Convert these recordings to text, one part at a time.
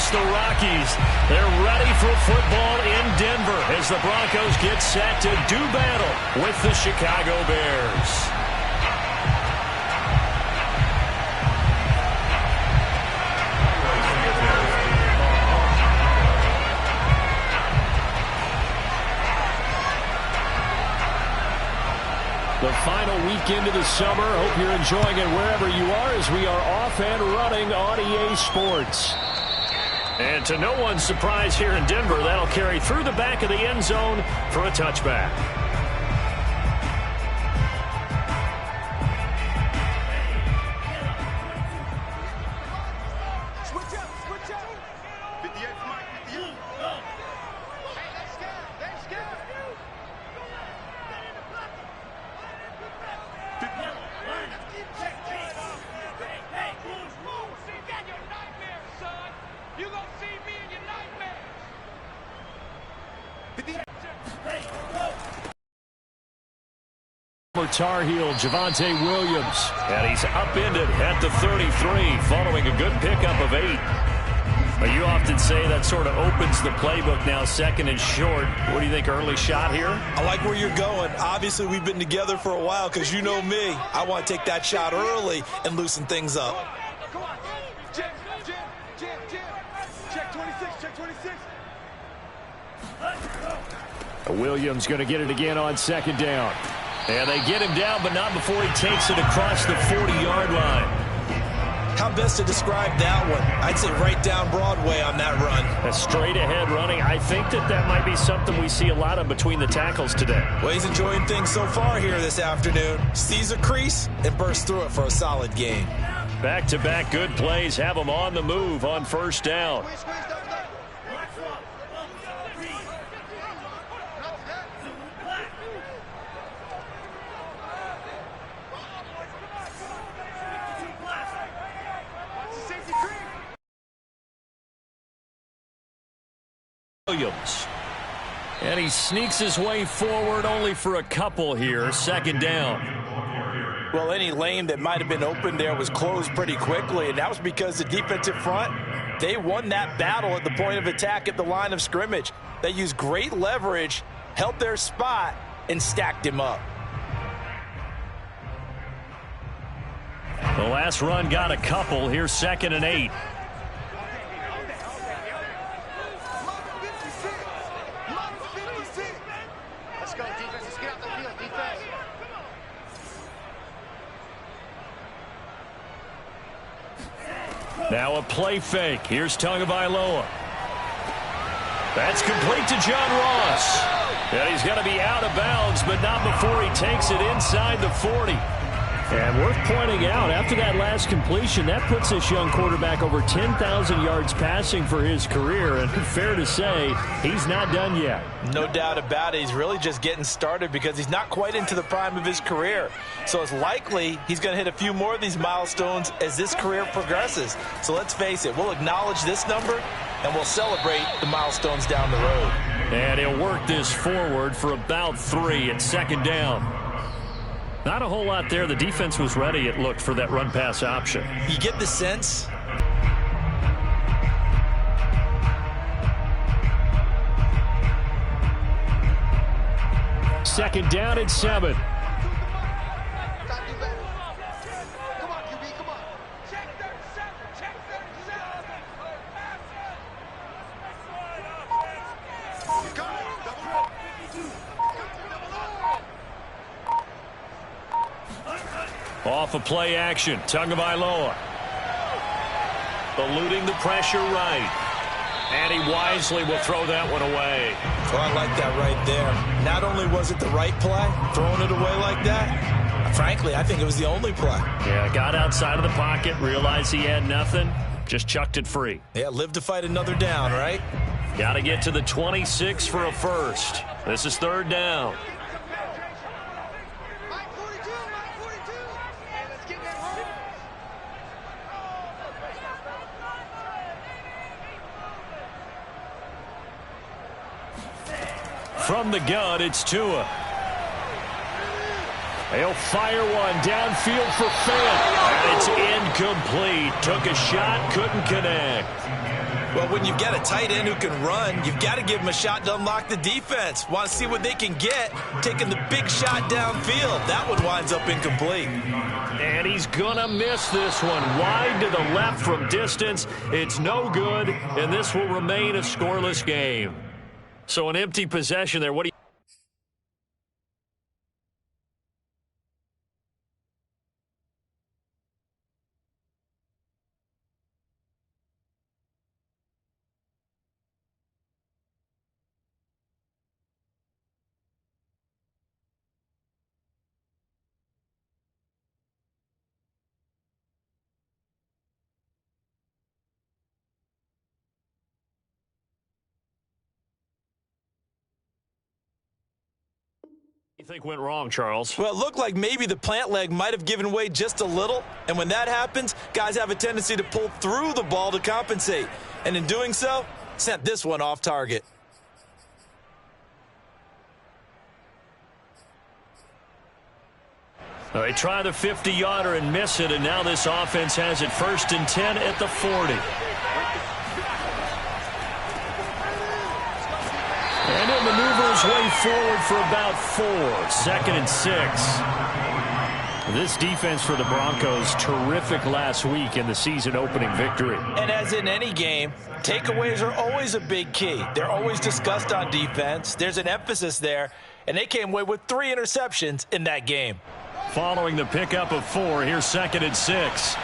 against the Rockies. They're ready for football in Denver as the Broncos get set to do battle with the Chicago Bears. The final weekend of the summer. Hope you're enjoying it wherever you are as we are off and running on EA Sports. And to no one's surprise here in Denver, that'll carry through the back of the end zone for a touchback. Tar Heel, Javonte Williams. And he's upended at the 33 following a good pickup of 8. But you often say that sort of opens the playbook now, second and short. What do you think, early shot here? I like where you're going. Obviously, we've been together for a while because you know me. I want to take that shot early and loosen things up. Come on. Check 26, check 26. Williams going to get it again on second down. And they get him down, but not before he takes it across the 40-yard line. How best to describe that one? I'd say right down Broadway on that run. A straight-ahead running. I think that might be something we see a lot of between the tackles today. Well, he's enjoying things so far here this afternoon. Sees a crease and bursts through it for a solid gain. Back-to-back good plays have him on the move on first down. Williams. And he sneaks his way forward only for a couple here. Second down. Well, any lane that might have been open there was closed pretty quickly, and that was because the defensive front, they won that battle at the point of attack at the line of scrimmage. They used great leverage, held their spot, and stacked him up. The last run got a couple. Here's 2nd and 8. Now a play fake. Here's Tagovailoa. That's complete to John Ross. And he's going to be out of bounds, but not before he takes it inside the 40. And worth pointing out, after that last completion, that puts this young quarterback over 10,000 yards passing for his career. And fair to say, he's not done yet. No doubt about it. He's really just getting started because he's not quite into the prime of his career. So it's likely he's going to hit a few more of these milestones as this career progresses. So let's face it, we'll acknowledge this number and we'll celebrate the milestones down the road. And he'll work this forward for about 3 at second down. Not a whole lot there. The defense was ready, it looked, for that run-pass option. You get the sense. Second down at 7. Off of play action, Tagovailoa. Eluding the pressure right. And he wisely will throw that one away. Well, I like that right there. Not only was it the right play, throwing it away like that, frankly, I think it was the only play. Yeah, got outside of the pocket, realized he had nothing, just chucked it free. Yeah, live to fight another down, right? Got to get to the 26 for a first. This is 3rd down. From the gun, it's Tua. He'll fire one downfield for Fant. And it's incomplete. Took a shot, couldn't connect. Well, when you've got a tight end who can run, you've got to give him a shot to unlock the defense. Want to see what they can get, taking the big shot downfield. That one winds up incomplete. And he's going to miss this one. Wide to the left from distance. It's no good, and this will remain a scoreless game. So an empty possession there. What do you... You think went wrong, Charles? Well, it looked like maybe the plant leg might have given way just a little, and when that happens, guys have a tendency to pull through the ball to compensate, and in doing so, sent this one off target. Well, they try the 50-yarder and miss it, and now this offense has it 1st and 10 at the 40. And he'll maneuver his way forward for about 4. 2nd and 6. This defense for the Broncos, terrific last week in the season-opening victory. And as in any game, takeaways are always a big key. They're always discussed on defense. There's an emphasis there, and they came away with 3 interceptions in that game. Following the pickup of 4, here's 2nd and 6.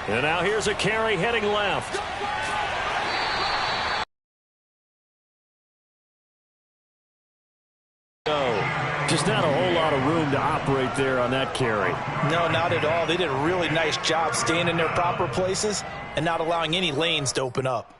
And now here's a carry heading left. Just not a whole lot of room to operate there on that carry. No, not at all. They did a really nice job staying in their proper places and not allowing any lanes to open up.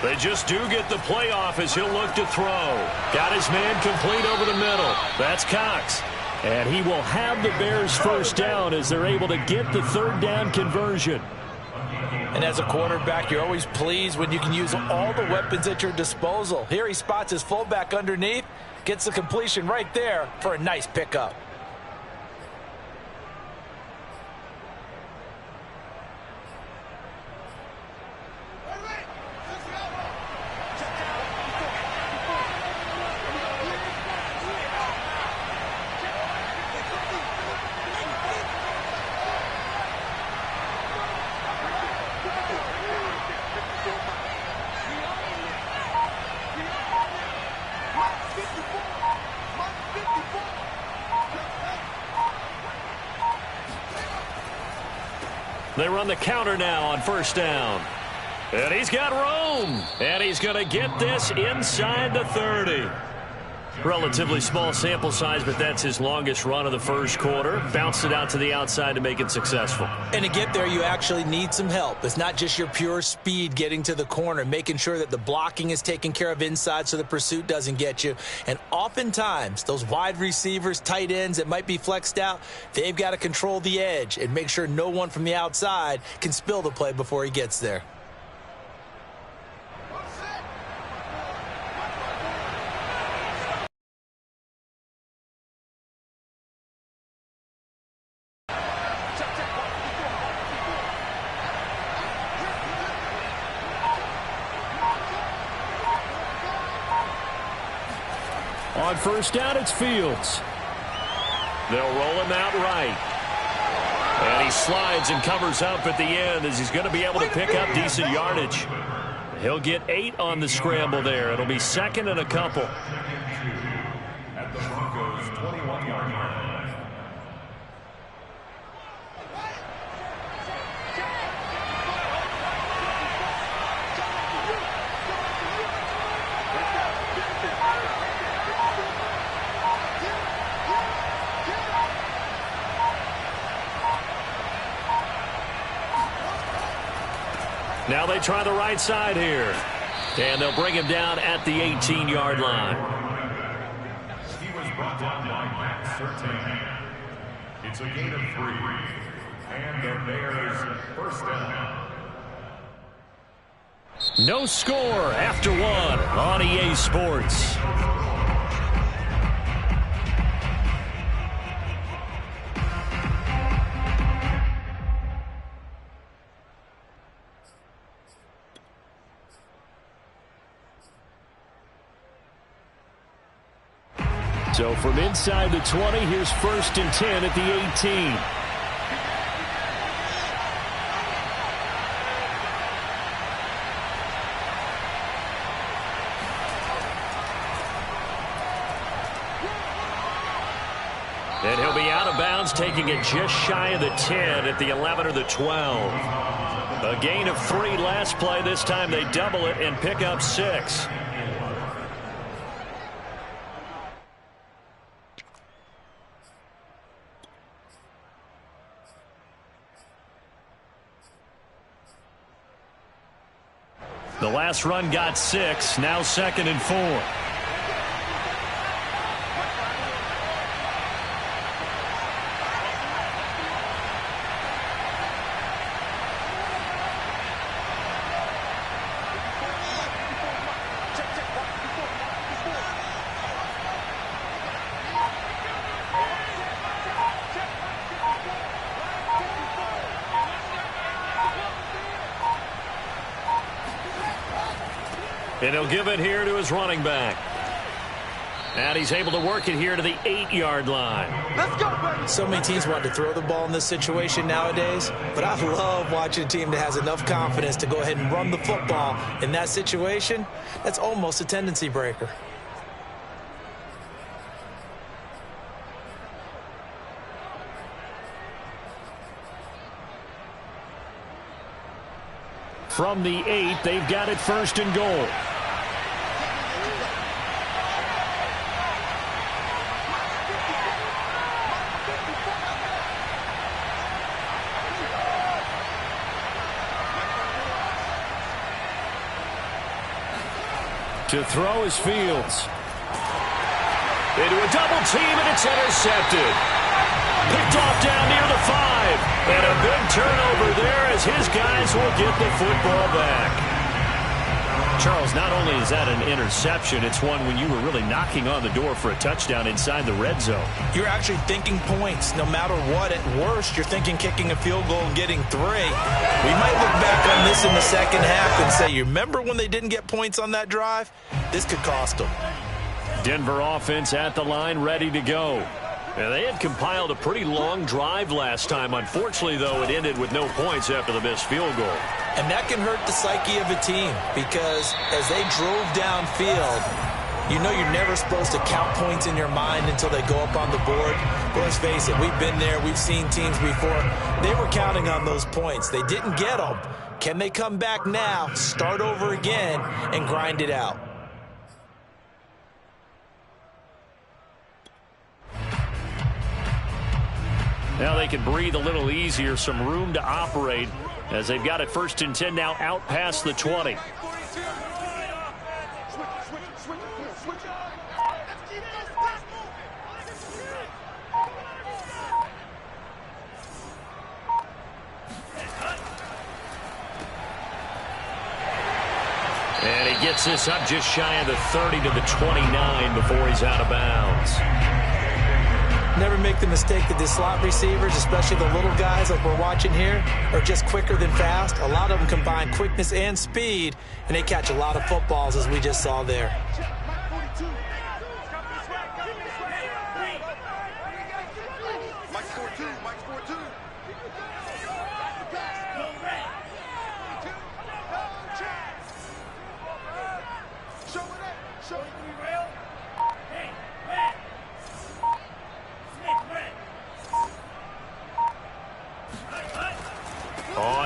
They just do get the playoff as he'll look to throw. Got his man complete over the middle. That's Cox. And he will have the Bears 1st down as they're able to get the 3rd down conversion. And as a quarterback, you're always pleased when you can use all the weapons at your disposal. Here he spots his fullback underneath, gets the completion right there for a nice pickup. They run the counter now on 1st down. And he's got room. And he's going to get this inside the 30. Relatively small sample size, but that's his longest run of the 1st quarter. Bounced it out to the outside to make it successful. And to get there, you actually need some help. It's not just your pure speed getting to the corner, making sure that the blocking is taken care of inside so the pursuit doesn't get you. And oftentimes, those wide receivers, tight ends that might be flexed out, they've got to control the edge and make sure no one from the outside can spill the play before he gets there. On 1st down, it's Fields. They'll roll him out right. And he slides and covers up at the end as he's going to be able to pick up decent yardage. He'll get 8 on the scramble there. It'll be second and a couple. At the Broncos' 21-yard line. Now they try the right side here. And they'll bring him down at the 18-yard line. He was brought down by Matt 13. It's a gain of 3. And the Bears first down. No score after 1 on EA Sports. So from inside the 20, here's 1st and 10 at the 18. And he'll be out of bounds, taking it just shy of the 10 at the 11 or the 12. A gain of 3 last play. This time they double it and pick up 6. The last run got 6. Now 2nd and 4. And he'll give it here to his running back. And he's able to work it here to the 8-yard line. Let's go, baby. So many teams want to throw the ball in this situation nowadays, but I love watching a team that has enough confidence to go ahead and run the football in that situation. That's almost a tendency breaker. From the 8, they've got it 1st and goal. To throw is Fields. Into a double team, and it's intercepted. Picked off down near the 5. And a big turnover there as his guys will get the football back. Charles, not only is that an interception, it's one when you were really knocking on the door for a touchdown inside the red zone. You're actually thinking points. No matter what, at worst, you're thinking kicking a field goal and getting 3. We might look back on this in the second half and say, you remember when they didn't get points on that drive? This could cost them. Denver offense at the line, ready to go. And they had compiled a pretty long drive last time. Unfortunately, though, it ended with no points after the missed field goal. And that can hurt the psyche of a team because as they drove downfield, you know you're never supposed to count points in your mind until they go up on the board. But let's face it, we've been there. We've seen teams before. They were counting on those points. They didn't get them. Can they come back now, start over again, and grind it out? Now they can breathe a little easier, some room to operate as they've got it 1st and 10 now out past the 20. And he gets this up just shy of the 30 to the 29 before he's out of bounds. Never make the mistake that the slot receivers, especially the little guys like we're watching here, are just quicker than fast. A lot of them combine quickness and speed, and they catch a lot of footballs, as we just saw there.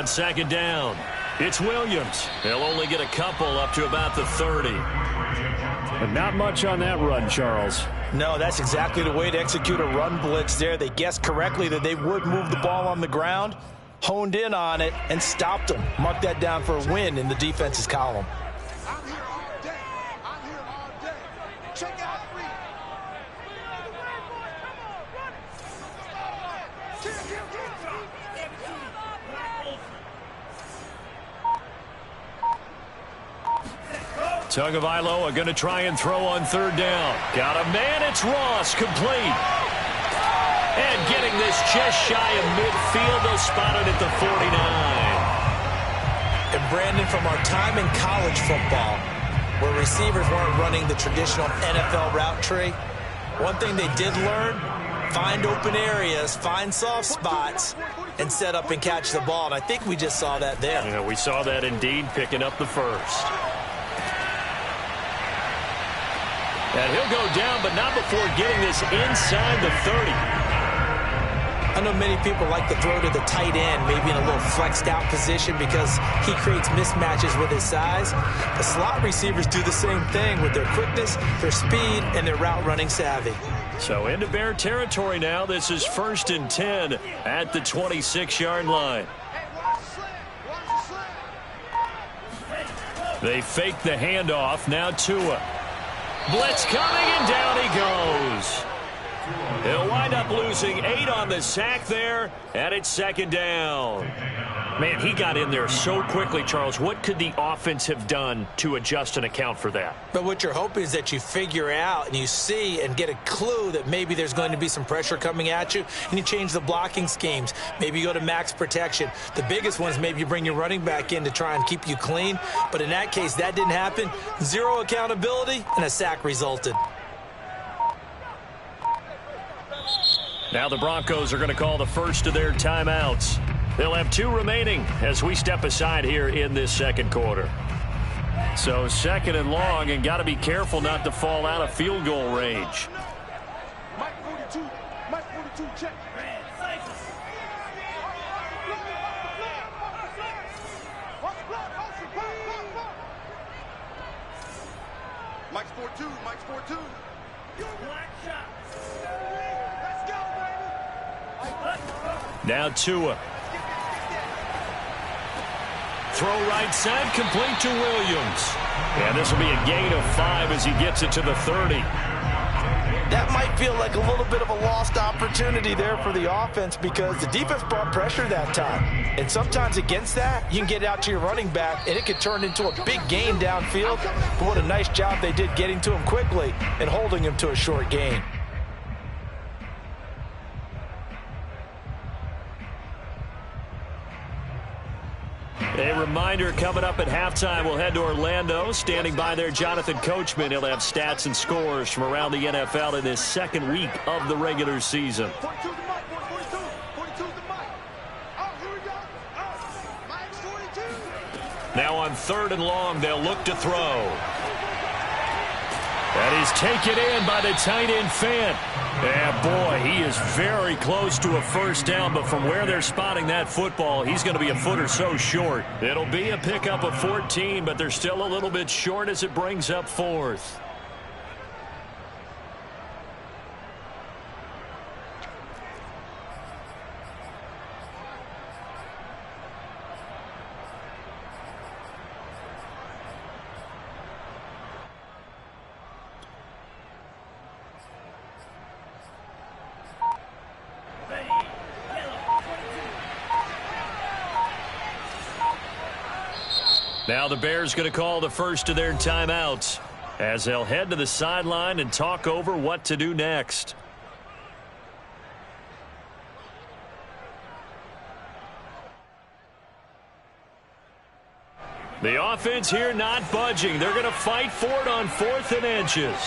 on second down. It's Williams. He'll only get a couple up to about the 30. But not much on that run, Charles. No, that's exactly the way to execute a run blitz there. They guessed correctly that they would move the ball on the ground, honed in on it, and stopped them. Mark that down for a win in the defense's column. I'm here all day. I'm here all day. Check out three. Tagovailoa going to try and throw on third down. Got a man. It's Ross. Complete. And getting this just shy of midfield. They'll spot it at the 49. And Brandon, from our time in college football, where receivers weren't running the traditional NFL route tree, one thing they did learn, find open areas, find soft spots, and set up and catch the ball. And I think we just saw that there. Yeah, we saw that indeed, picking up the first. And he'll go down, but not before getting this inside the 30. I know many people like to throw to the tight end, maybe in a little flexed out position because he creates mismatches with his size. The slot receivers do the same thing with their quickness, their speed, and their route running savvy. So into Bear territory now. This is 1st and 10 at the 26-yard line. They fake the handoff. Now Tua. Blitz coming, and down he goes. He'll wind up losing 8 on the sack there, and it's second down. Man, he got in there so quickly, Charles. What could the offense have done to adjust and account for that? But what you're hoping is that you figure out and you see and get a clue that maybe there's going to be some pressure coming at you, and you change the blocking schemes. Maybe you go to max protection. The biggest one is maybe you bring your running back in to try and keep you clean. But in that case, that didn't happen. 0 accountability, and a sack resulted. Now the Broncos are going to call the first of their timeouts. They'll have 2 remaining as we step aside here in this second quarter. So 2nd and long, and got to be careful not to fall out of field goal range. Mike 42. Mike 42, check. Mike's 4-2. Mike's 4-2. Let's go, baby. Now Tua. Throw right side, complete to Williams. And this will be a gain of 5 as he gets it to the 30. That might feel like a little bit of a lost opportunity there for the offense because the defense brought pressure that time. And sometimes against that, you can get out to your running back, and it could turn into a big gain downfield. But what a nice job they did getting to him quickly and holding him to a short gain. A reminder, coming up at halftime, we'll head to Orlando. Standing by there, Jonathan Coachman. He'll have stats and scores from around the NFL in this second week of the regular season. 42 to Mike, 42. 42 to Mike. Oh, here we go. Oh, Mike's 42. Now on 3rd and long, they'll look to throw. That is taken in by the tight end Fant. And boy, he is very close to a first down, but from where they're spotting that football, he's going to be a foot or so short. It'll be a pickup of 14, but they're still a little bit short as it brings up 4th. Now the Bears going to call the first of their timeouts as they'll head to the sideline and talk over what to do next. The offense here not budging. They're going to fight for it on 4th and inches.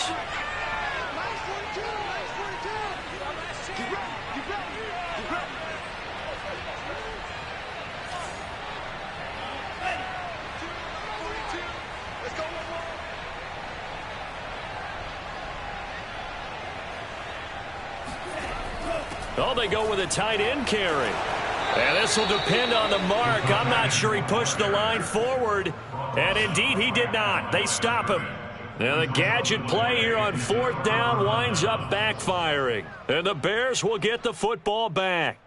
Oh, they go with a tight end carry. And this will depend on the mark. I'm not sure he pushed the line forward. And indeed, he did not. They stop him. Now the gadget play here on 4th down winds up backfiring. And the Bears will get the football back.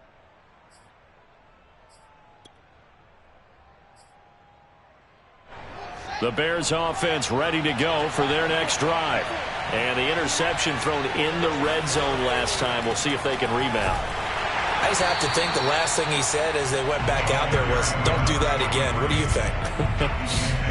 The Bears offense ready to go for their next drive. And the interception thrown in the red zone last time. We'll see if they can rebound. I just have to think the last thing he said as they went back out there was, don't do that again. What do you think?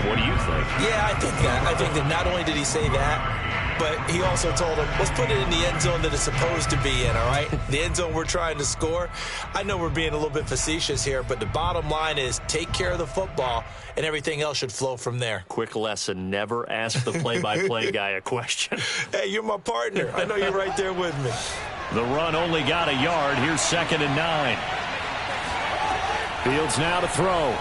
What do you think? Yeah, I think that. I think that not only did he say that, but he also told him, let's put it in the end zone that it's supposed to be in, all right? The end zone we're trying to score. I know we're being a little bit facetious here, but the bottom line is take care of the football, and everything else should flow from there. Quick lesson, never ask the play-by-play guy a question. Hey, you're my partner. I know you're right there with me. The run only got a yard. Here's 2nd and 9. Fields now to throw.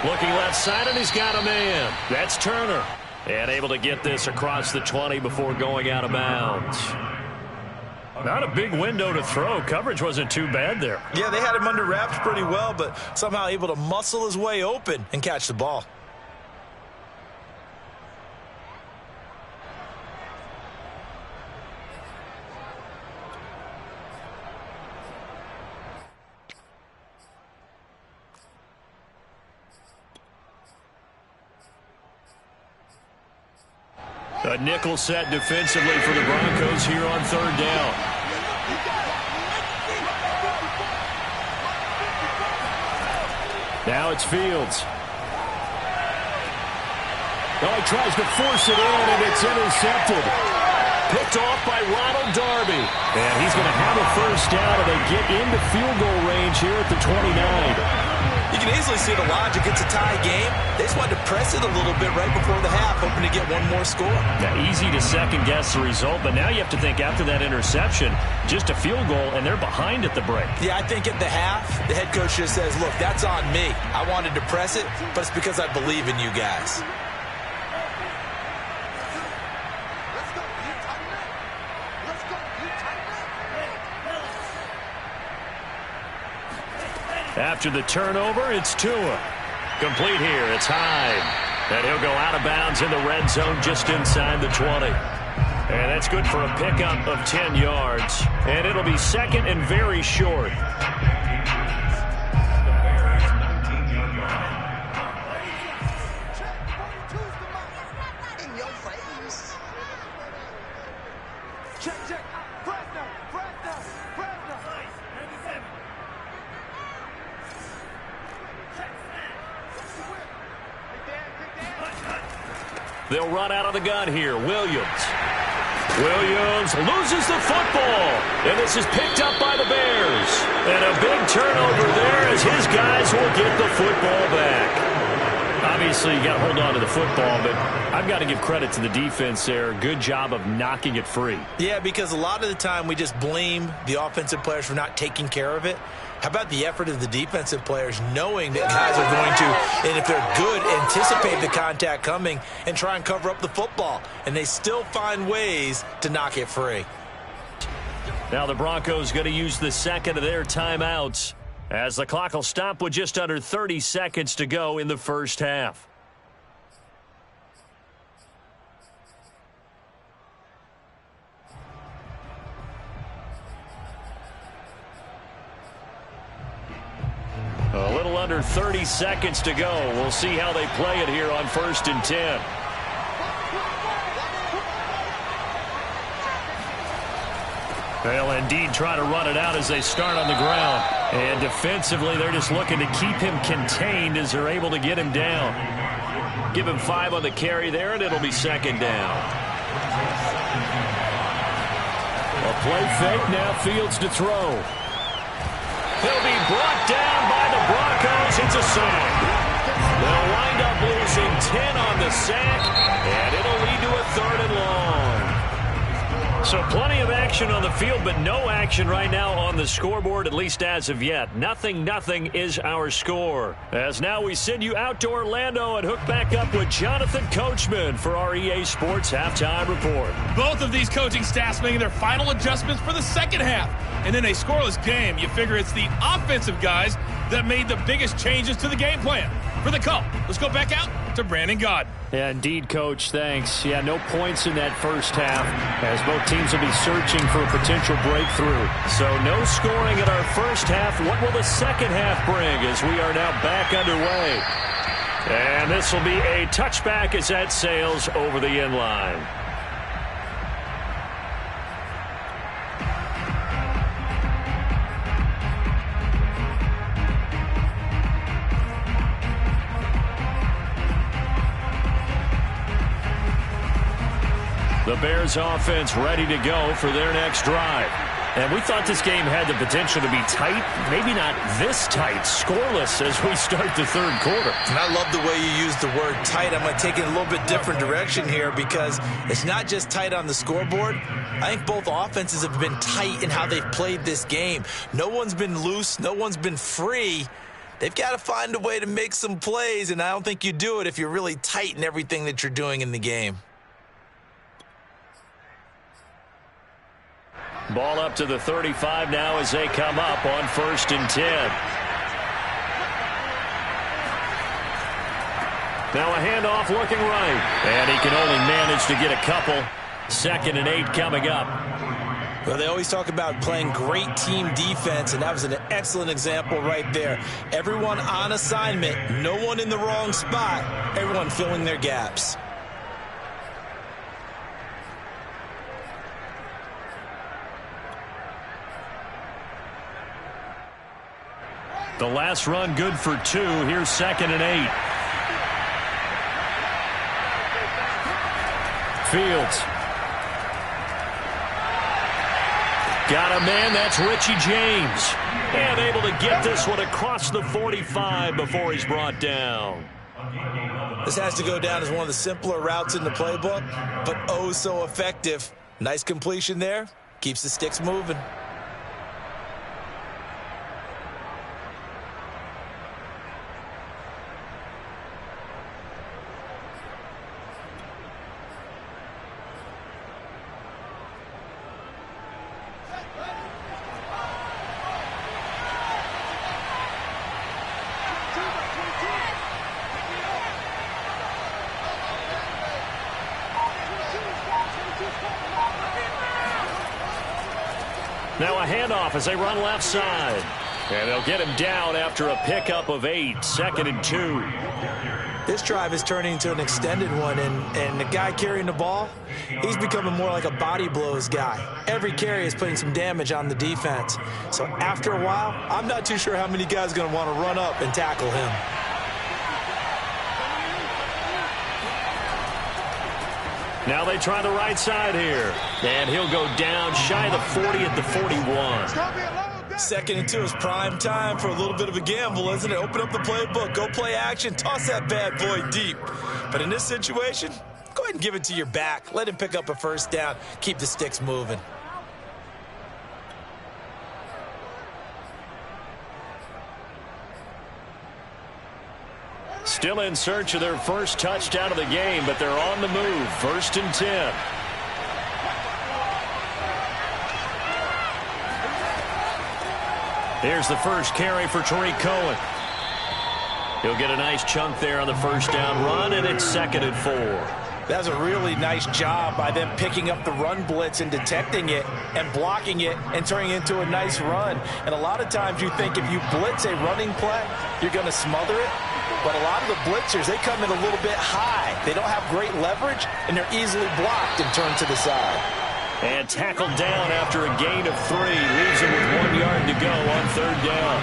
Looking left side, and he's got a man. That's Turner. And able to get this across the 20 before going out of bounds. Not a big window to throw. Coverage wasn't too bad there. Yeah, they had him under wraps pretty well, but somehow able to muscle his way open and catch the ball. A nickel set defensively for the Broncos here on 3rd down. Now it's Fields. Oh, he tries to force it in, and it's intercepted. Picked off by Ronald Darby. And he's going to have a 1st down, and they get into field goal range here at the 29. You can easily see the logic. It's a tie game. They just wanted to press it a little bit right before the half, hoping to get one more score. Yeah, easy to second-guess the result, but now you have to think after that interception, just a field goal, and they're behind at the break. Yeah, I think at the half, the head coach just says, look, that's on me. I wanted to press it, but it's because I believe in you guys. After the turnover, it's Tua. Complete here, it's Hyde. And he'll go out of bounds in the red zone just inside the 20. And that's good for a pickup of 10 yards. And it'll be 2nd and very short. They'll run out of the gun here. Williams loses the football. And this is picked up by the Bears. And a big turnover there as his guys will get the football back. Obviously, you got to hold on to the football, but I've got to give credit to the defense there. Good job of knocking it free. Yeah, because a lot of the time we just blame the offensive players for not taking care of it. How about the effort of the defensive players knowing that guys are going to, and if they're good, anticipate the contact coming and try and cover up the football. And they still find ways to knock it free. Now the Broncos going to use the 2nd of their timeouts as the clock will stop with just under 30 seconds to go in the 1st half. A little under 30 seconds to go. We'll see how they play it here on 1st and 10. They'll indeed try to run it out as they start on the ground. And defensively, they're just looking to keep him contained as they're able to get him down. Give him 5 on the carry there, and it'll be 2nd down. A play fake, now Fields to throw. He'll be brought down by the Broncos. It's a sack. They'll wind up losing 10 on the sack, and it'll lead to a 3rd and long. So plenty of action on the field, but no action right now on the scoreboard, at least as of yet. 0-0 is our score. As now we send you out to Orlando and hook back up with Jonathan Coachman for our EA Sports Halftime Report. Both of these coaching staffs making their final adjustments for the second half. And in a scoreless game, you figure it's the offensive guys that made the biggest changes to the game plan. For the call, let's go back out to Brandon Gaudin. Yeah, indeed, Coach. Thanks. Yeah, no points in that first half as both teams will be searching for a potential breakthrough. So no scoring in our first half. What will the second half bring as we are now back underway? And this will be a touchback as that sails over the end line. The Bears offense ready to go for their next drive. And we thought this game had the potential to be tight, maybe not this tight, scoreless as we start the third quarter. And I love the way you use the word tight. I'm going to take it a little bit different direction here because it's not just tight on the scoreboard. I think both offenses have been tight in how they've played this game. No one's been loose. No one's been free. They've got to find a way to make some plays, and I don't think you do it if you're really tight in everything that you're doing in the game. Ball up to the 35 now as they come up on 1st and 10. Now a handoff looking right. And he can only manage to get a couple. 2nd and 8 coming up. Well, they always talk about playing great team defense, and that was an excellent example right there. Everyone on assignment, no one in the wrong spot, everyone filling their gaps. The last run good for 2. Here's 2nd and 8. Fields. Got a man, that's Richie James. And able to get this one across the 45 before he's brought down. This has to go down as one of the simpler routes in the playbook, but oh so effective. Nice completion there. Keeps the sticks moving. Now a handoff as they run left side. And they'll get him down after a pickup of 8. 2nd and 2. This drive is turning into an extended one, and the guy carrying the ball, he's becoming more like a body blows guy. Every carry is putting some damage on the defense. So after a while, I'm not too sure how many guys are going to want to run up and tackle him. Now they try the right side here. And he'll go down shy of the 40 at the 41. 2nd and 2 is prime time for a little bit of a gamble, isn't it? Open up the playbook, go play action, toss that bad boy deep. But in this situation, go ahead and give it to your back. Let him pick up a 1st down. Keep the sticks moving. Still in search of their first touchdown of the game, but they're on the move. 1st and 10. Here's the first carry for Tariq Cohen. He'll get a nice chunk there on the 1st down run, and it's 2nd and 4. That was a really nice job by them picking up the run blitz and detecting it and blocking it and turning it into a nice run. And a lot of times you think if you blitz a running play, you're going to smother it. But a lot of the blitzers, they come in a little bit high. They don't have great leverage, and they're easily blocked and turned to the side. And tackled down after a gain of 3. Leaves him with 1 yard to go on 3rd down.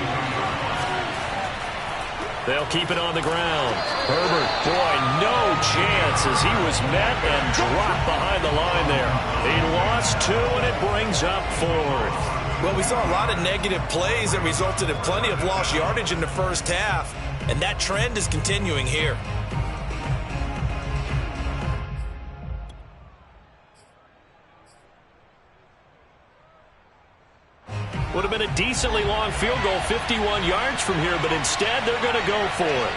They'll keep it on the ground. Herbert, boy, no chance as he was met and dropped behind the line there. He lost 2, and it brings up 4th. Well, we saw a lot of negative plays that resulted in plenty of lost yardage in the first half, and that trend is continuing here. Would have been a decently long field goal, 51 yards from here, but instead they're going to go for it.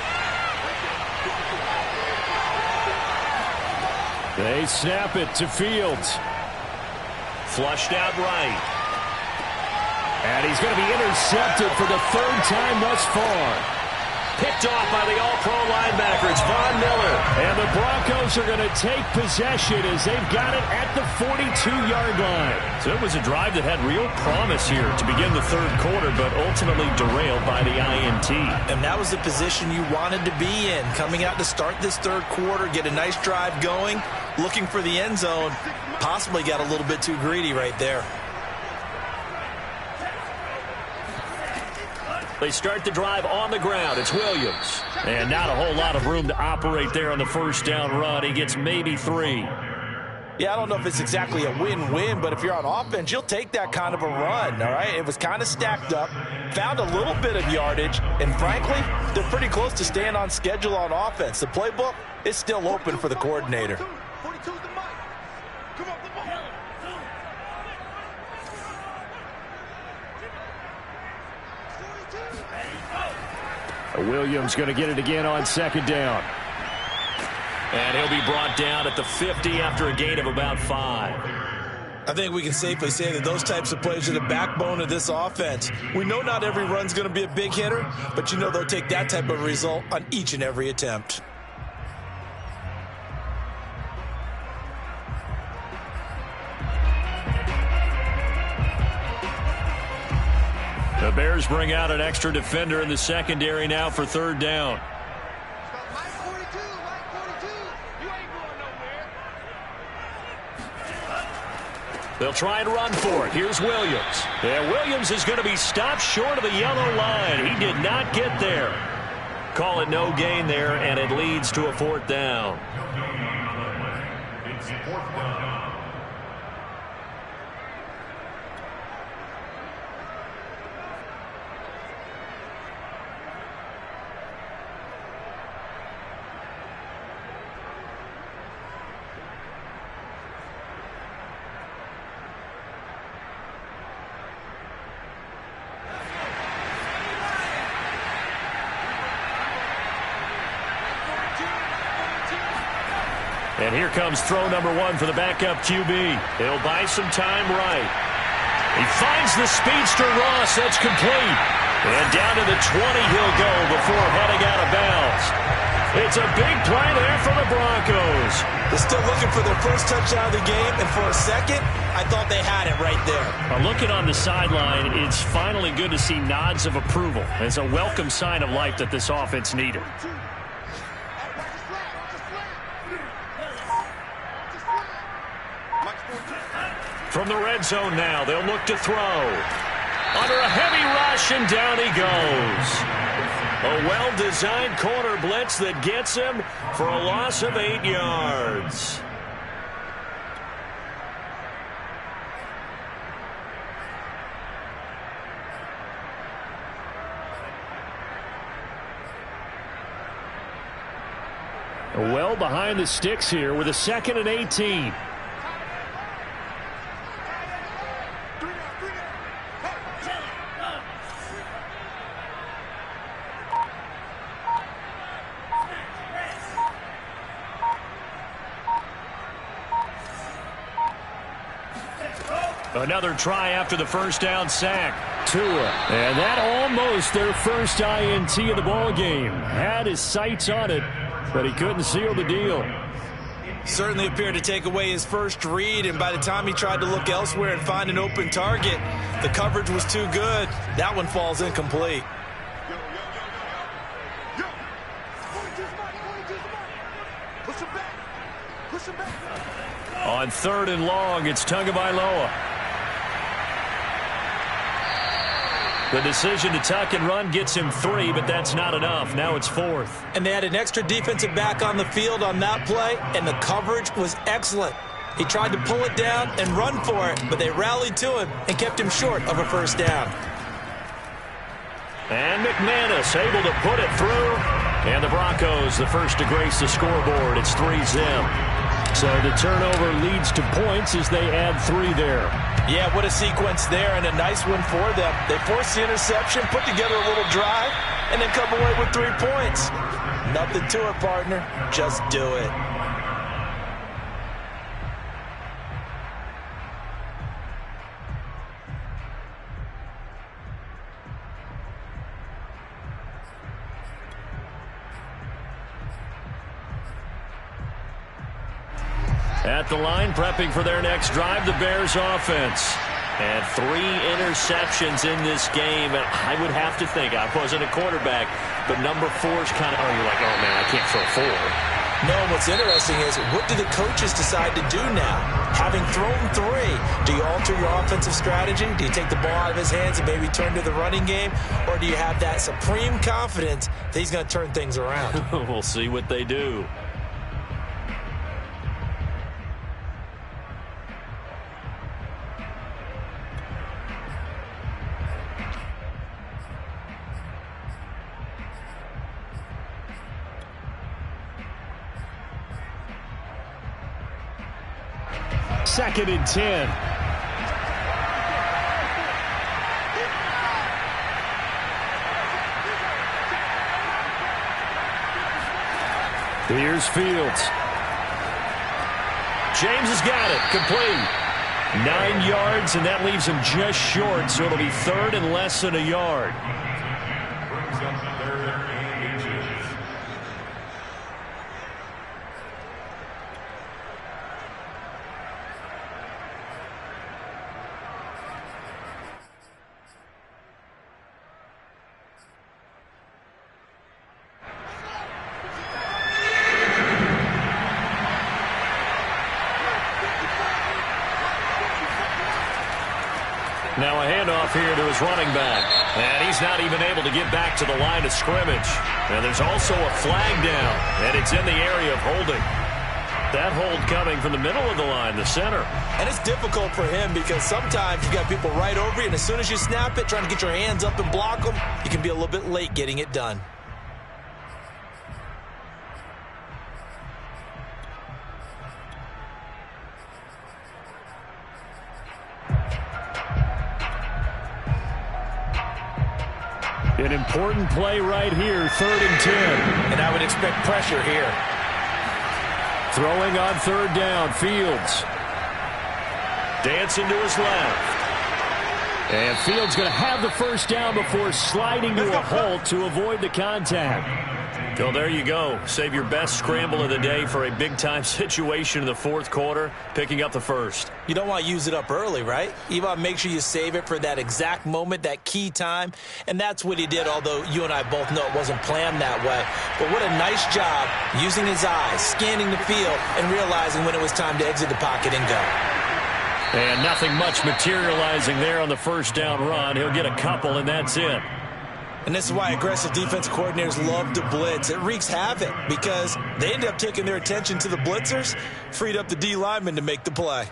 They snap it to Fields. Flushed out right. And he's going to be intercepted for the third time thus far. Picked off by the all-pro linebacker. It's Von Miller. And the Broncos are going to take possession as they've got it at the 42-yard line. So it was a drive that had real promise here to begin the third quarter, but ultimately derailed by the INT. And that was the position you wanted to be in. Coming out to start this third quarter, get a nice drive going, looking for the end zone. Possibly got a little bit too greedy right there. They start the drive on the ground. It's Williams. And not a whole lot of room to operate there on the first down run. He gets maybe 3. Yeah, I don't know if it's exactly a win-win, but if you're on offense, you'll take that kind of a run, all right? It was kind of stacked up, found a little bit of yardage, and frankly, they're pretty close to staying on schedule on offense. The playbook is still open for the coordinator. 42's the mic. Come on, come on. Williams going to get it again on second down. And he'll be brought down at the 50 after a gain of about 5. I think we can safely say that those types of plays are the backbone of this offense. We know not every run's going to be a big hitter, but you know they'll take that type of result on each and every attempt. The Bears bring out an extra defender in the secondary now for third down. Mike 42, Mike 42. You ain't going nowhere. They'll try and run for it. Here's Williams. Yeah, Williams is going to be stopped short of the yellow line. He did not get there. Call it no gain there, and it leads to a fourth down. It's fourth down. And here comes throw number 1 for the backup QB. He'll buy some time right. He finds the speedster Ross. That's complete. And down to the 20 he'll go before heading out of bounds. It's a big play there for the Broncos. They're still looking for their first touchdown of the game, and for a second, I thought they had it right there. Looking on the sideline, it's finally good to see nods of approval. It's a welcome sign of life that this offense needed. From the red zone now, they'll look to throw. Under a heavy rush, and down he goes. A well-designed corner blitz that gets him for a loss of 8 yards. Well behind the sticks here with a 2nd and 18. Another try after the first down sack. Tua. And that almost their first INT of the ball game. Had his sights on it, but he couldn't seal the deal. Certainly appeared to take away his first read, and by the time he tried to look elsewhere and find an open target, the coverage was too good. That one falls incomplete. Push him back. Push him back. On 3rd and long, it's Tagovailoa. The decision to tuck and run gets him 3, but that's not enough. Now it's 4th. And they had an extra defensive back on the field on that play, and the coverage was excellent. He tried to pull it down and run for it, but they rallied to him and kept him short of a first down. And McManus able to put it through. And the Broncos, the first to grace the scoreboard. It's 3-zip. So the turnover leads to points as they add 3 there. Yeah, what a sequence there, and a nice one for them. They forced the interception, put together a little drive, and then come away with 3 points. Nothing to it, partner. Just do it. At the line, prepping for their next drive, the Bears offense. And 3 interceptions in this game. And I would have to think, I wasn't a quarterback, but number 4's kind of, you're like, oh, man, I can't throw 4. No, what's interesting is, what do the coaches decide to do now? Having thrown 3, do you alter your offensive strategy? Do you take the ball out of his hands and maybe turn to the running game? Or do you have that supreme confidence that he's going to turn things around? We'll see what they do. Second and 10. Here's Fields. James has got it. Complete. 9 yards, and that leaves him just short, so it'll be 3rd and less than a yard. Brings up 3rd and inches. Now a handoff here to his running back. And he's not even able to get back to the line of scrimmage. And there's also a flag down, and it's in the area of holding. That hold coming from the middle of the line, the center. And it's difficult for him because sometimes you got people right over you, and as soon as you snap it, trying to get your hands up and block them, you can be a little bit late getting it done. An important play right here, 3rd and 10. And I would expect pressure here. Throwing on 3rd down, Fields. Dancing to his left. And Fields going to have the first down before sliding to a halt to avoid the contact. Well, there you go. Save your best scramble of the day for a big-time situation in the 4th quarter, picking up the first. You don't want to use it up early, right? You want to make sure you save it for that exact moment, that key time. And that's what he did, although you and I both know it wasn't planned that way. But what a nice job using his eyes, scanning the field, and realizing when it was time to exit the pocket and go. And nothing much materializing there on the first down run. He'll get a couple, and that's it. And this is why aggressive defense coordinators love to blitz. It wreaks havoc because they end up taking their attention to the blitzers, freed up the D lineman to make the play.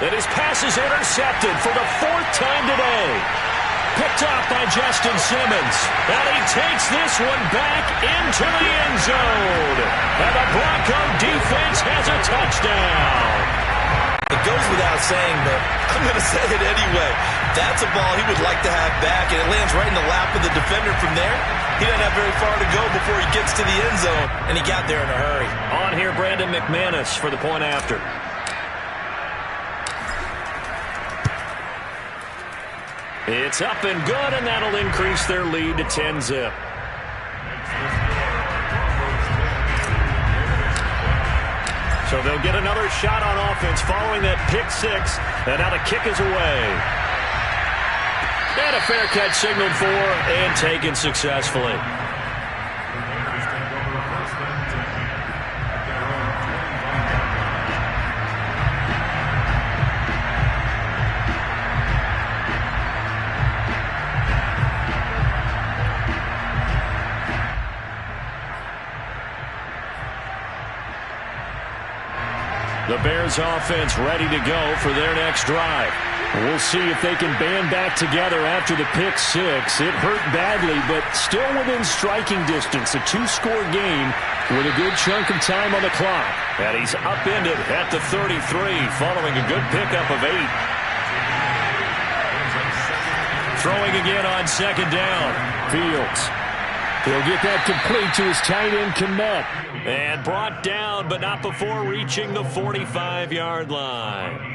And his pass is intercepted for the 4th time today. Picked off by Justin Simmons. And he takes this one back into the end zone. And the Bronco defense has a touchdown. It goes without saying, but I'm going to say it anyway. That's a ball he would like to have back, and it lands right in the lap of the defender from there. He doesn't have very far to go before he gets to the end zone, and he got there in a hurry. On here, Brandon McManus for the point after. It's up and good, and that'll increase their lead to 10-zip. So they'll get another shot on offense following that pick 6, and now the kick is away. And a fair catch signaled for and taken successfully. Bears offense ready to go for their next drive. We'll see if they can band back together after the pick six. It hurt badly, but still within striking distance. A two-score game with a good chunk of time on the clock. And he's upended at the 33 following a good pickup of 8. Throwing again on second down. Fields. He'll get that complete to his tight end, Kmet. And brought down, but not before reaching the 45-yard line.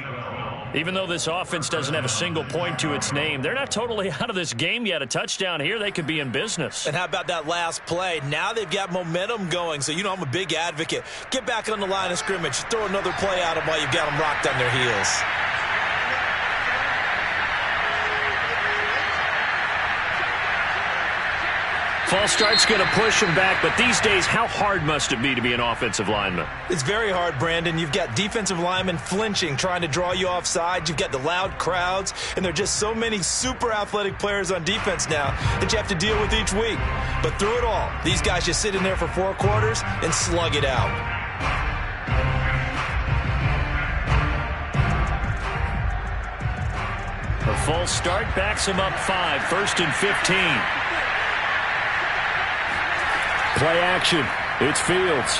Even though this offense doesn't have a single point to its name, they're not totally out of this game yet. A touchdown here, they could be in business. And how about that last play? Now they've got momentum going, so you know I'm a big advocate. Get back on the line of scrimmage. Throw another play at them while you've got them rocked on their heels. False start's going to push him back, but these days, how hard must it be to be an offensive lineman? It's very hard, Brandon. You've got defensive linemen flinching, trying to draw you offside. You've got the loud crowds, and there are just so many super athletic players on defense now that you have to deal with each week. But through it all, these guys just sit in there for 4 quarters and slug it out. A false start backs him up 5, 1st and 15. Play action. It's Fields.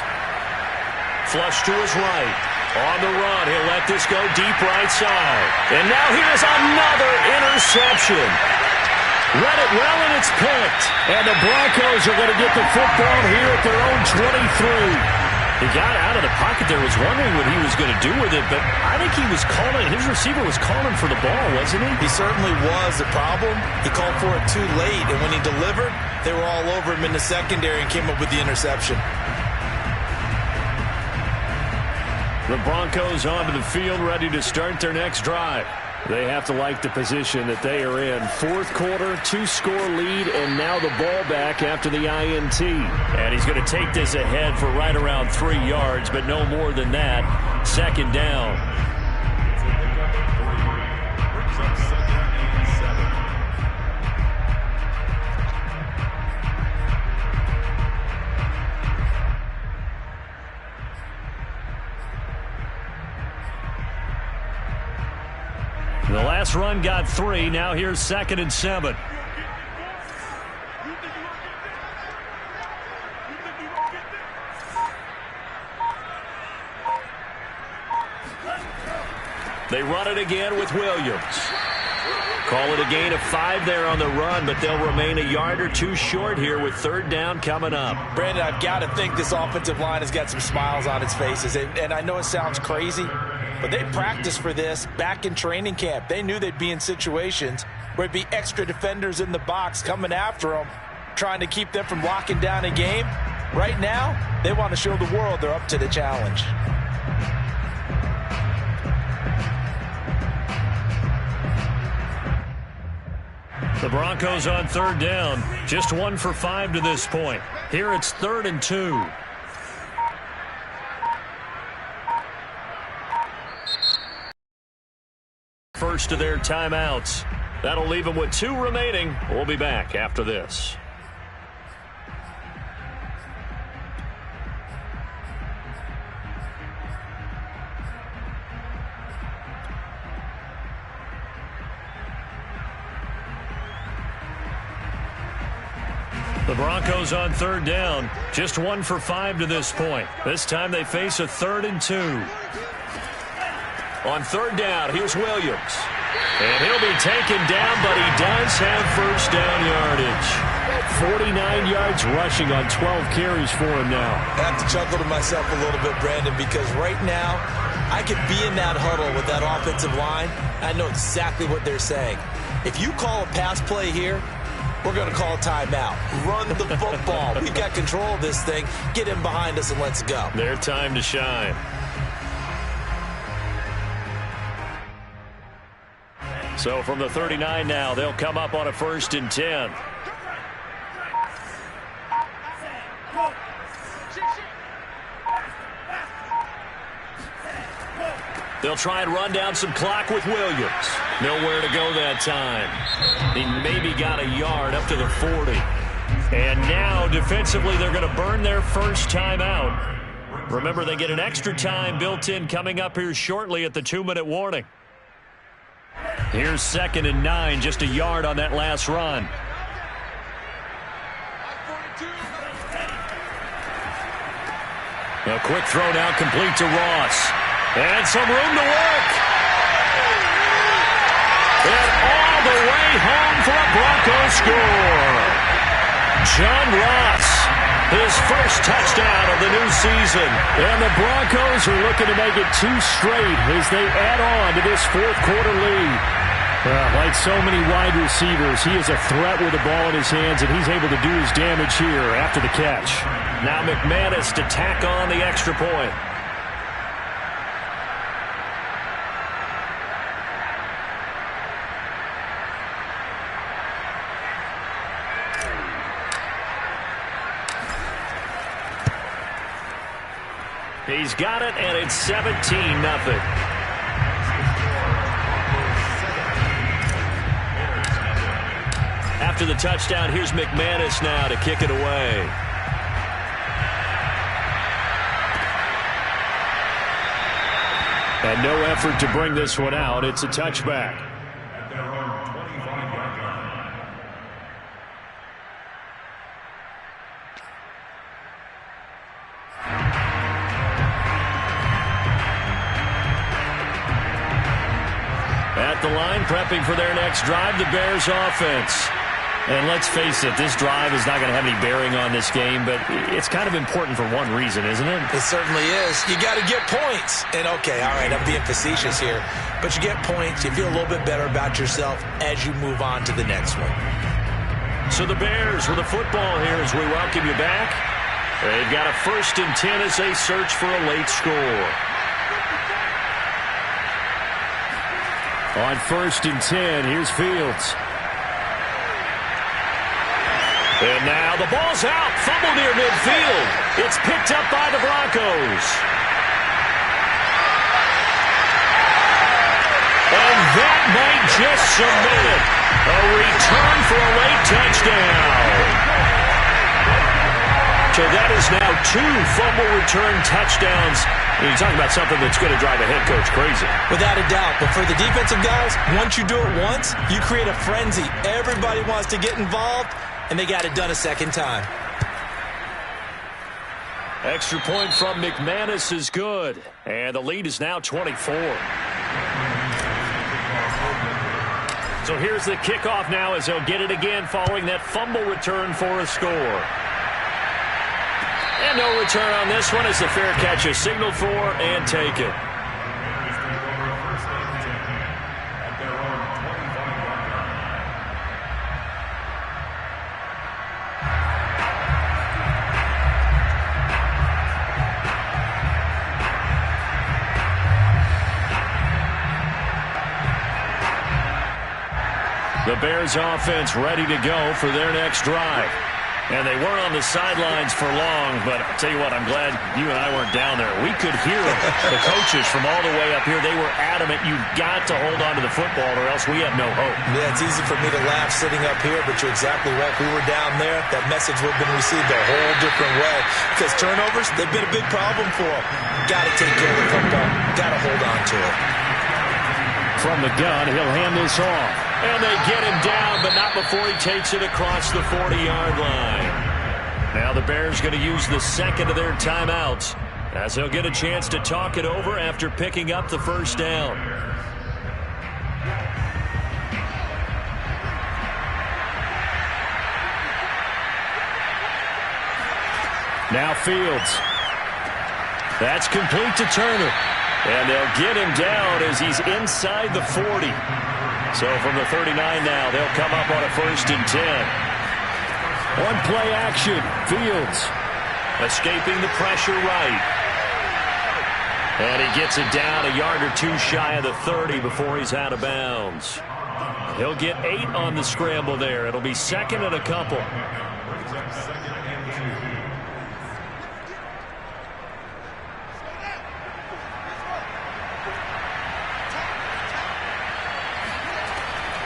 Flush to his right. On the run, he'll let this go deep right side. And now here's another interception. Read it well, and it's picked. And the Broncos are going to get the football here at their own 23. He got out of the pocket there, was wondering what he was going to do with it, but I think he was calling, his receiver was calling for the ball, wasn't he? He certainly was. The problem, he called for it too late, and when he delivered, they were all over him in the secondary and came up with the interception. The Broncos onto the field, ready to start their next drive. They have to like the position that they are in. 4th quarter, 2-score lead, and now the ball back after the INT. And he's going to take this ahead for right around 3 yards, but no more than that. 2nd down. The last run got 3. Now here's 2nd and 7. They run it again with Williams. Call it a gain of 5 there on the run, but they'll remain a yard or 2 short here with 3rd down coming up. Brandon, I've got to think this offensive line has got some smiles on its faces. And I know it sounds crazy, but they practiced for this back in training camp. They knew they'd be in situations where it'd be extra defenders in the box coming after them, trying to keep them from locking down a game. Right now, they want to show the world they're up to the challenge. The Broncos on 3rd down. Just 1 for 5 to this point. Here it's 3rd and 2. First of their timeouts. That'll leave them with 2 remaining. We'll be back after this. The Broncos on 3rd down. Just 1 for 5 to this point. This time they face a 3rd and 2. On 3rd down, here's Williams. And he'll be taken down, but he does have 1st down yardage. 49 yards rushing on 12 carries for him now. I have to chuckle to myself a little bit, Brandon, because right now I could be in that huddle with that offensive line. I know exactly what they're saying. If you call a pass play here, we're going to call a timeout. Run the football. We've got control of this thing. Get him behind us and let's go. Their time to shine. So from the 39 now, they'll come up on a 1st and 10. They'll try and run down some clock with Williams. Nowhere to go that time. He maybe got a yard up to the 40. And now, defensively, they're going to burn their 1st timeout. Remember, they get an extra time built in coming up here shortly at the 2-minute warning. Here's 2nd and 9, just a yard on that last run. A quick throw now complete to Ross. And some room to work. And all the way home for a Broncos score. John Ross, his first touchdown of the new season. And the Broncos are looking to make it 2 straight as they add on to this 4th-quarter lead. Like so many wide receivers, he is a threat with the ball in his hands, and he's able to do his damage here after the catch. Now McManus to tack on the extra point. He's got it, and it's 17-0. After the touchdown, here's McManus now to kick it away. And no effort to bring this one out. It's a touchback. At their own 25-yard line. At the line, prepping for their next drive, the Bears offense. And let's face it, this drive is not going to have any bearing on this game, but it's kind of important for one reason, isn't it? It certainly is. You got to get points. And, okay, all right, I'm being facetious here. But you get points, you feel a little bit better about yourself as you move on to the next one. So the Bears with a football here as we welcome you back. They've got a 1st and 10 as they search for a late score. On 1st and 10, here's Fields. And now the ball's out. Fumble near midfield. It's picked up by the Broncos. And that might just cement it. A return for a late touchdown. So that is now 2 fumble return touchdowns. You're talking about something that's going to drive a head coach crazy. Without a doubt. But for the defensive guys, once you do it once, you create a frenzy. Everybody wants to get involved, and they got it done a second time. Extra point from McManus is good. And the lead is now 24. So here's the kickoff now as they'll get it again following that fumble return for a score. And no return on this one as the fair catch is signaled for and taken. The Bears offense ready to go for their next drive. And they weren't on the sidelines for long, but I'll tell you what, I'm glad you and I weren't down there. We could hear them. The coaches from all the way up here, they were adamant, you've got to hold on to the football or else we have no hope. Yeah, it's easy for me to laugh sitting up here, but you're exactly right. If we were down there, that message would have been received a whole different way. Because turnovers, they've been a big problem for them. Got to take care of the football. Got to hold on to it. From the gun, he'll hand this off. And they get him down, but not before he takes it across the 40-yard line. Now the Bears going to use the second of their timeouts as they'll get a chance to talk it over after picking up the first down. Now Fields. That's complete to Turner. And they'll get him down as he's inside the 40. So from the 39 now, they'll come up on a 1st and 10. One play action. Fields escaping the pressure right. And he gets it down a yard or 2 shy of the 30 before he's out of bounds. He'll get 8 on the scramble there. It'll be 2nd and a couple.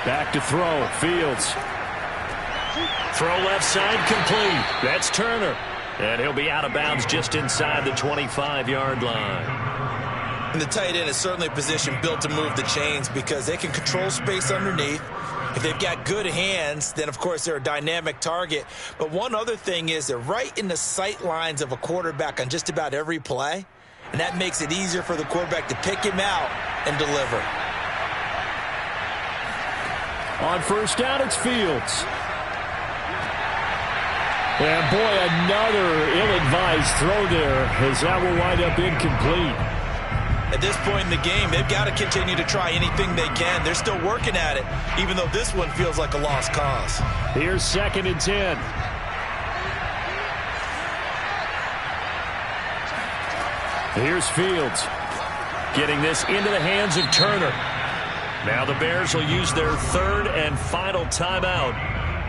Back to throw. Fields. Throw left side complete. That's Turner. And he'll be out of bounds just inside the 25-yard line. And the tight end is certainly a position built to move the chains because they can control space underneath. If they've got good hands, then, of course, they're a dynamic target. But one other thing is they're right in the sight lines of a quarterback on just about every play, and that makes it easier for the quarterback to pick him out and deliver. On first down, it's Fields. And, boy, another ill-advised throw there as that will wind up incomplete. At this point in the game, they've got to continue to try anything they can. They're still working at it, even though this one feels like a lost cause. Here's 2nd and 10. Here's Fields getting this into the hands of Turner. Now the Bears will use their 3rd and final timeout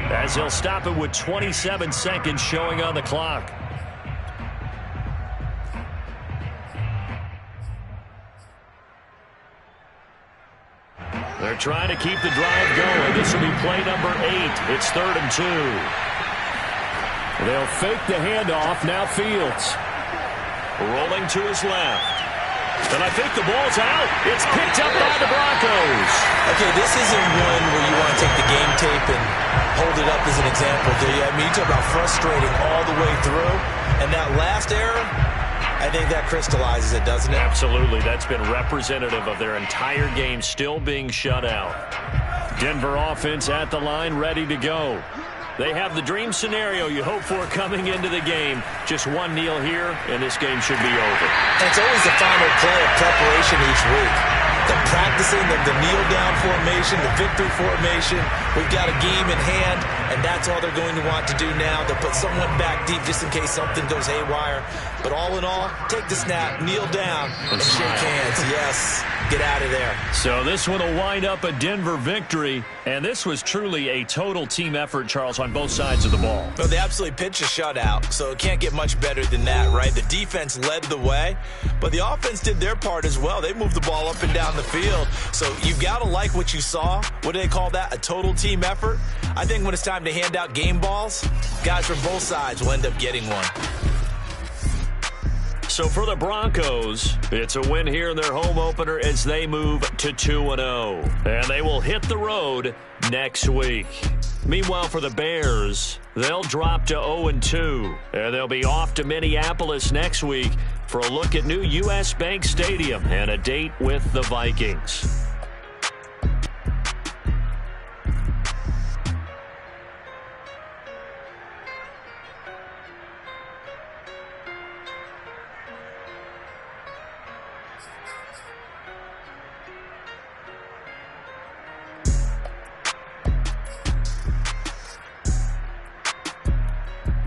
as they'll stop it with 27 seconds showing on the clock. They're trying to keep the drive going. This will be play number 8. It's 3rd and 2. They'll fake the handoff. Now Fields rolling to his left. And I think the ball's out. It's picked up by the Broncos. Okay, this isn't one where you want to take the game tape and hold it up as an example, do you? I mean, you talk about frustrating all the way through. And that last error, I think that crystallizes it, doesn't it? Absolutely. That's been representative of their entire game still being shut out. Denver offense at the line, ready to go. They have the dream scenario you hope for coming into the game. Just one kneel here, and this game should be over. And it's always the final play of preparation each week. The practicing of the kneel-down formation, the victory formation. We've got a game in hand, and that's all they're going to want to do now. They'll put someone back deep just in case something goes haywire. But all in all, take the snap, kneel down, and shake hands. Yes, get out of there. So this one will wind up a Denver victory, and this was truly a total team effort, Charles, on both sides of the ball. Well, they absolutely pitched a shutout, so it can't get much better than that, right? The defense led the way, but the offense did their part as well. They moved the ball up and down the field, so you've got to like what you saw. What do they call that? A total team effort? I think when it's time to hand out game balls, guys from both sides will end up getting one. So for the Broncos, it's a win here in their home opener as they move to 2-0. And they will hit the road next week. Meanwhile, for the Bears, they'll drop to 0-2. And they'll be off to Minneapolis next week for a look at new U.S. Bank Stadium and a date with the Vikings.